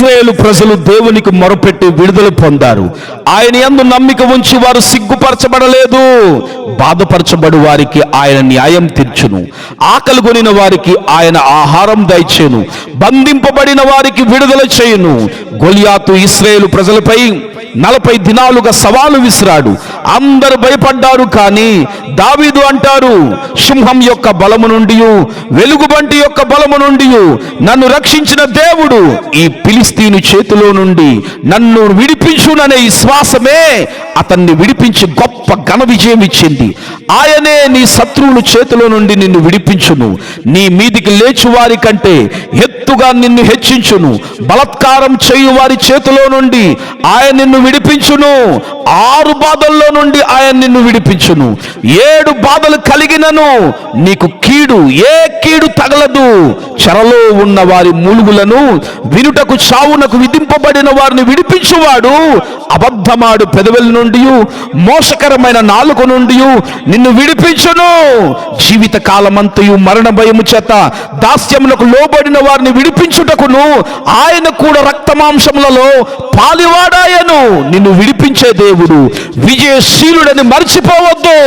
ఇశ్రాయేలు ప్రజలు దేవునికి మొరపెట్టి విడుదల పొందారు. ఆయన యందు నమ్మిక ఉంచి వారు సిగ్గుపరచబడలేదు. బాధపరచబడు వారికి ఆయన న్యాయం తీర్చును, ఆకలి కొనిన వారికి ఆయన ఆహారం దయచేను, బంధింపబడిన వారికి విడుదల చేయును. గొలియాతు ఇశ్రాయేలు ప్రజలపై 40 దినాలుగా సవాలు విసిరాడు. అందరూ భయపడ్డారు. కానీ దావీదు అంటారు, సింహం యొక్క బలము నుండి, వెలుగుబంటి యొక్క బలము నుండి నన్ను రక్షించిన దేవుడు ఈ ఫిలిష్తీను చేతిలో నుండి నన్ను విడిపించుననే విశ్వాసమే అతన్ని విడిపించి గొప్ప ఘన విజయం ఇచ్చింది. ఆయనే నీ శత్రువుల చేతిలో నుండి నిన్ను విడిపించును, నీ మీదికి లేచు వారి కంటే ఎత్తుగా నిన్ను హెచ్చించును, బలాత్కారం చేయు వారి చేతిలో నుండి ఆయన నిన్ను విడిపించును, 6 బాధల్లో నుండి ఆయన నిన్ను విడిపించును. 7 బాధలు కలిగినను నీకు ఏ కీడు తగలదు. చెరలో ఉన్న వారి మూలుగులను వినుటకు చావునకు విధింపబడిన వారిని విడిపించువాడు, అబద్ధమాడు పెదవుల నుండి మోసకరమైన నాలుక నుండి నిన్ను విడిపించును. జీవిత కాలమంతయు మరణ భయము చేత దాస్యములకు లోబడిన వారిని విడిపించుటకును ఆయన కూడా రక్తమాంసములలో పాలివాడాయను. నిన్ను విడిపించే దేవుడు విజయశీలుడని మర్చిపోవద్దు.